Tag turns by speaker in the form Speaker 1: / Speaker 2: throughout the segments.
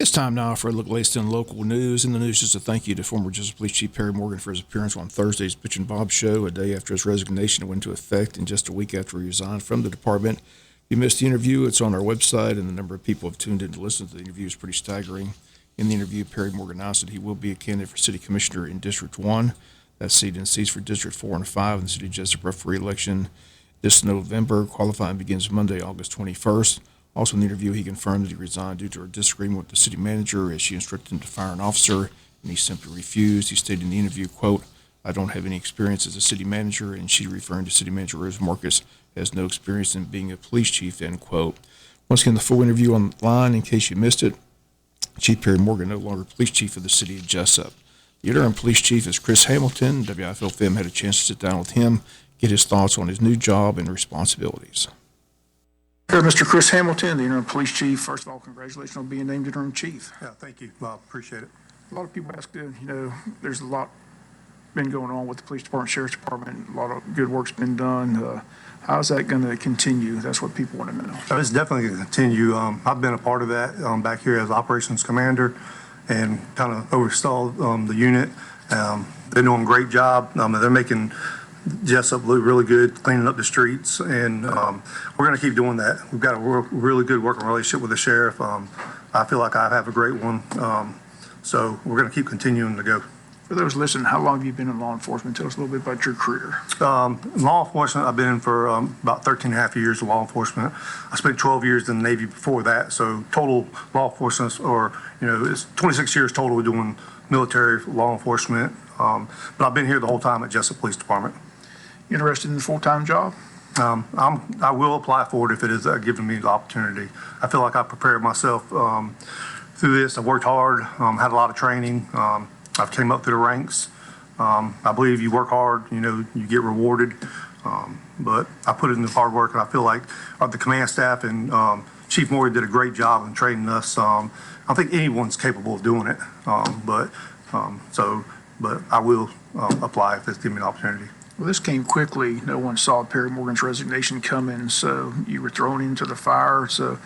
Speaker 1: It's time now for a look latest in local news. In the news, just a thank you to former Jesup Police Chief Perry Morgan for his appearance on Thursday's Bitch and Bob show, a day after his resignation went into effect and just a week after he resigned from the department. If you missed the interview, it's on our website, and the number of people who have tuned in to listen to the interview is pretty staggering. In the interview, Perry Morgan announced that he will be a candidate for City Commissioner in District 1. That seat in seats for District 4 and 5 in the City of Jesup up for re-election this November. Qualifying begins Monday, August 21st. Also in the interview, he confirmed that he resigned due to a disagreement with the city manager as she instructed him to fire an officer, and he simply refused. He stated in the interview, quote, "I don't have any experience as a city manager," and she, referring to City Manager Rose Marcus, has no experience in being a police chief, end quote. Once again, the full interview online in case you missed it. Chief Perry Morgan, no longer police chief of the city of Jesup. The interim police chief is Chris Hamilton. WIFO had a chance to sit down with him, get his thoughts on his new job and responsibilities.
Speaker 2: Here, Mr. Chris Hamilton, the interim police chief. First of all, congratulations on being named interim chief.
Speaker 3: Yeah, thank you, Bob. Appreciate it.
Speaker 2: A lot of people ask, there's a lot been going on with the police department, sheriff's department. A lot of good work's been done. How's that going to continue? That's what people want to know.
Speaker 3: It's definitely going to continue. I've been a part of that back here as operations commander and kind of oversaw the unit. They're doing a great job. They're making Jesup look really good, cleaning up the streets, and we're going to keep doing that. We've got a really good working relationship with the sheriff. I feel like I have a great one, so we're going to keep continuing to go.
Speaker 2: For those listening, how long have you been in law enforcement? Tell us a little bit about your career.
Speaker 3: Law enforcement, I've been in for about 13 and a half years of law enforcement. I spent 12 years in the Navy before that, so total law enforcement, it's 26 years total doing military law enforcement, but I've been here the whole time at Jesup Police Department.
Speaker 2: Interested in the full-time job?
Speaker 3: I will apply for it if it is given me the opportunity. I feel like I prepared myself through this. I worked hard, had a lot of training. I've came up through the ranks. I believe you work hard, you get rewarded. But I put in the hard work, and I feel like the command staff and Chief Morgan did a great job in training us. I think anyone's capable of doing it, but I will apply if it's given me an opportunity.
Speaker 2: Well, this came quickly. No one saw Perry Morgan's resignation coming, so you were thrown into the fire. So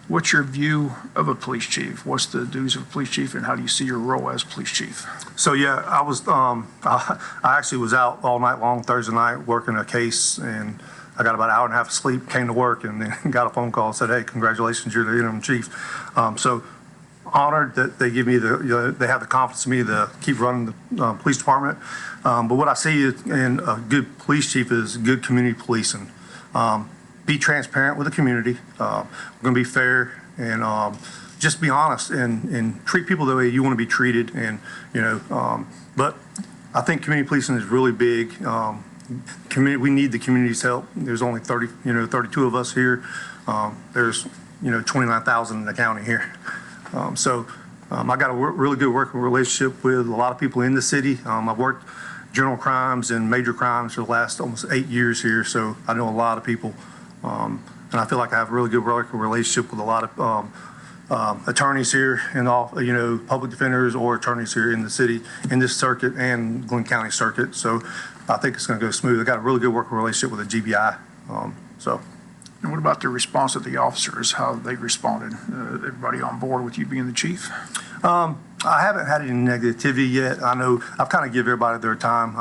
Speaker 2: what's your view of a police chief? What's the duties of a police chief, and how do you see your role as police chief?
Speaker 3: So, yeah, I actually was out all night long Thursday night working a case, and I got about an hour and a half of sleep, came to work, and then got a phone call and said, "Hey, congratulations, you're the interim chief." So honored that they give me they have the confidence in me to keep running the police department. But what I see in a good police chief is good community policing. Be transparent with the community. We're going to be fair and just be honest and treat people the way you want to be treated. And but I think community policing is really big. We need the community's help. There's only 32 of us here. There's 29,000 in the county here. I got a really good working relationship with a lot of people in the city. I've worked general crimes and major crimes for the last almost 8 years here, so I know a lot of people. And I feel like I have a really good working relationship with a lot of attorneys here and all, public defenders or attorneys here in the city, in this circuit and Glenn County circuit. So I think it's going to go smooth. I got a really good working relationship with the GBI.
Speaker 2: And what about the response of the officers, how they responded? Everybody on board with you being the chief?
Speaker 3: I haven't had any negativity yet. I know I've kind of give everybody their time.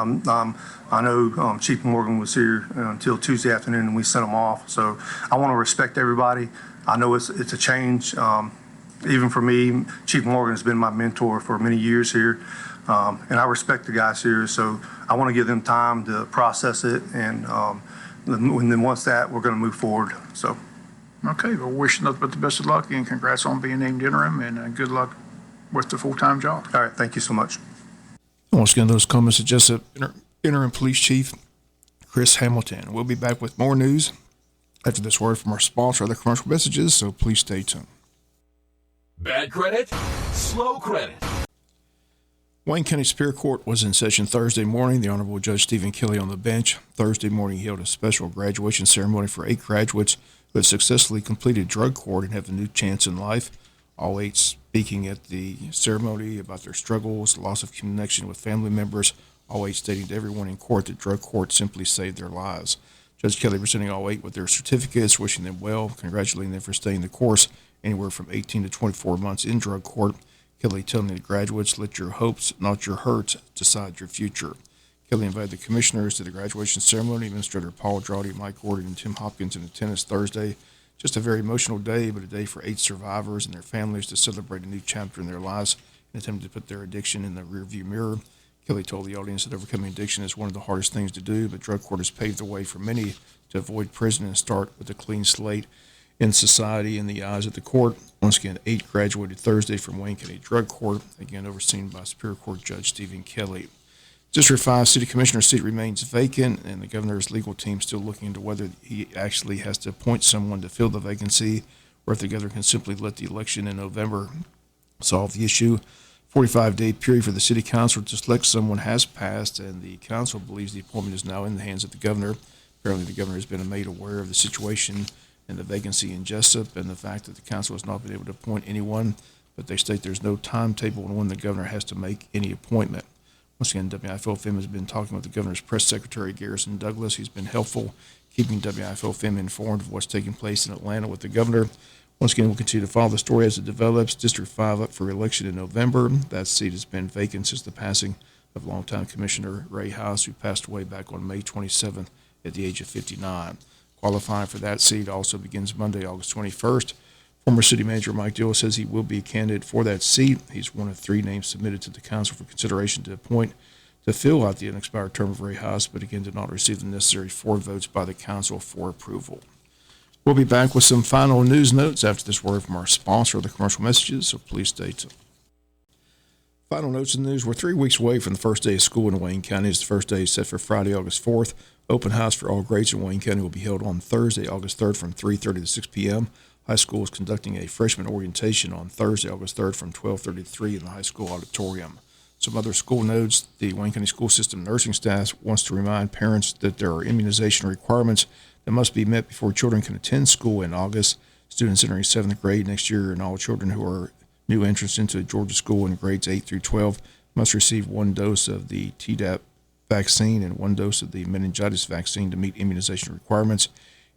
Speaker 3: I know Chief Morgan was here until Tuesday afternoon, and we sent him off. So I want to respect everybody. I know it's a change. Even for me, Chief Morgan has been my mentor for many years here, and I respect the guys here. So I want to give them time to process it, and then once that, we're going to move forward. So.
Speaker 2: Okay, well, wish nothing but the best of luck, and congrats on being named interim, and good luck with the full-time job.
Speaker 3: All right, thank you so much.
Speaker 1: Once again, those comments are just interim police chief Chris Hamilton. We'll be back with more news after this word from our sponsor, other commercial messages, so please stay tuned.
Speaker 4: Bad credit? Slow credit.
Speaker 1: Wayne County Superior Court was in session Thursday morning. The Honorable Judge Stephen Kelly on the bench. Thursday morning, he held a special graduation ceremony for 8 graduates who have successfully completed drug court and have a new chance in life. All 8 speaking at the ceremony about their struggles, loss of connection with family members, all 8 stating to everyone in court that drug court simply saved their lives. Judge Kelly presenting all 8 with their certificates, wishing them well, congratulating them for staying the course, anywhere from 18 to 24 months in drug court. Kelly telling the graduates, let your hopes, not your hurts, decide your future. Kelly invited the commissioners to the graduation ceremony. Administrator Paul Drawdy, Mike Gordon, and Tim Hopkins in attendance Thursday. Just a very emotional day, but a day for 8 survivors and their families to celebrate a new chapter in their lives and attempt to put their addiction in the rearview mirror. Kelly told the audience that overcoming addiction is one of the hardest things to do, but drug court has paved the way for many to avoid prison and start with a clean slate in society in the eyes of the court. Once again, 8 graduated Thursday from Wayne County Drug Court, again overseen by Superior Court Judge Stephen Kelly. District 5 City Commissioner seat remains vacant, and the governor's legal team still looking into whether he actually has to appoint someone to fill the vacancy, or if the governor can simply let the election in November solve the issue. 45-day period for the city council to select someone has passed, and the council believes the appointment is now in the hands of the governor. Apparently, the governor has been made aware of the situation and the vacancy in Jesup and the fact that the council has not been able to appoint anyone, but they state there's no timetable on when the governor has to make any appointment. Once again, WIFO-FM has been talking with the governor's press secretary, Garrison Douglas. He's been helpful keeping WIFO-FM informed of what's taking place in Atlanta with the governor. Once again, we'll continue to follow the story as it develops. District 5 up for election in November. That seat has been vacant since the passing of longtime Commissioner Ray House, who passed away back on May 27th at the age of 59. Qualifying for that seat also begins Monday, August 21st. Former City Manager Mike Dill says he will be a candidate for that seat. He's one of 3 names submitted to the council for consideration to appoint to fill out the unexpired term of Ray House, but again did not receive the necessary 4 votes by the council for approval. We'll be back with some final news notes after this word from our sponsor, the commercial messages, so please stay tuned. Final notes in the news. We're 3 weeks away from the first day of school in Wayne County. It's the first day set for Friday, August 4th. Open house for all grades in Wayne County will be held on Thursday, August 3rd from 3:30 to 6 p.m. High school is conducting a freshman orientation on Thursday, August 3rd from 12:30 to 3 in the high school auditorium. Some other school notes. The Wayne County School System nursing staff wants to remind parents that there are immunization requirements that must be met before children can attend school in August. Students entering 7th grade next year and all children who are new entrants into Georgia school in grades 8 through 12 must receive 1 dose of the Tdap vaccine and 1 dose of the meningitis vaccine to meet immunization requirements.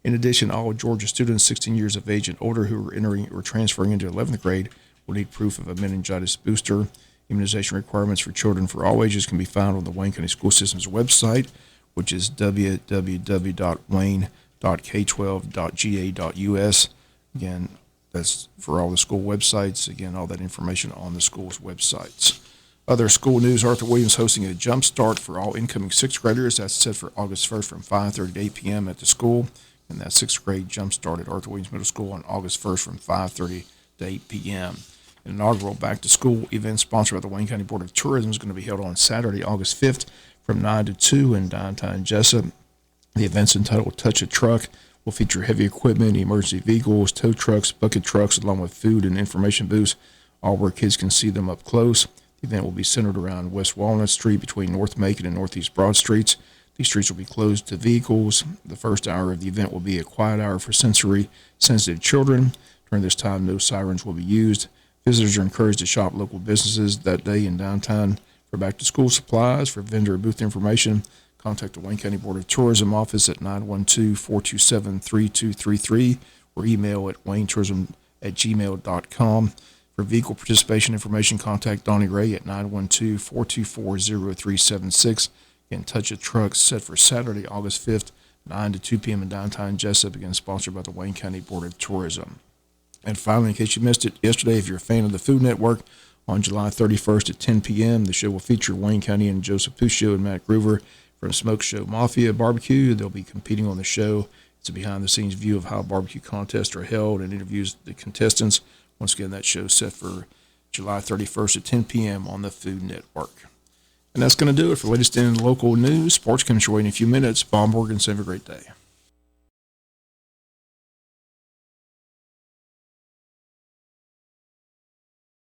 Speaker 1: In addition, all Georgia students 16 years of age and older who are entering or transferring into 11th grade will need proof of a meningitis booster. Immunization requirements for children for all ages can be found on the Wayne County School System's website, which is www.wayne.k12.ga.us. Again, that's for all the school websites. Again, all that information on the school's websites. Other school news, Arthur Williams hosting a jump start for all incoming 6th graders. That's set for August 1st from 5:30 to 8 p.m. at the school. And that 6th grade jump start at Arthur Williams Middle School on August 1st from 5:30 to 8 p.m. An inaugural back-to-school event sponsored by the Wayne County Board of Tourism is going to be held on Saturday, August 5th from 9 to 2 in downtown Jesup. The event's entitled Touch a Truck. Will feature heavy equipment, emergency vehicles, tow trucks, bucket trucks, along with food and information booths, all where kids can see them up close. The event will be centered around West Walnut Street between North Macon and Northeast Broad Streets. These streets will be closed to vehicles. The first hour of the event will be a quiet hour for sensory-sensitive children. During this time, no sirens will be used. Visitors are encouraged to shop local businesses that day in downtown for back-to-school supplies. For vendor booth information, contact the Wayne County Board of Tourism office at 912-427-3233 or email at waynetourism@gmail.com. For vehicle participation information, contact Donnie Ray at 912-424-0376. Again, Touch a Truck set for Saturday, August 5th, 9 to 2 p.m. in downtown Jesup, again sponsored by the Wayne County Board of Tourism. And finally, in case you missed it yesterday, if you're a fan of the Food Network, on July 31st at 10 p.m., the show will feature Wayne County and Joseph Puccio and Matt Groover from Smoke Show Mafia Barbecue. They'll be competing on the show. It's a behind-the-scenes view of how barbecue contests are held and interviews the contestants. Once again, that show's set for July 31st at 10 p.m. on the Food Network. And that's going to do it for latest in local news. Sports comes your way in a few minutes. Bob Morgan, have a great day.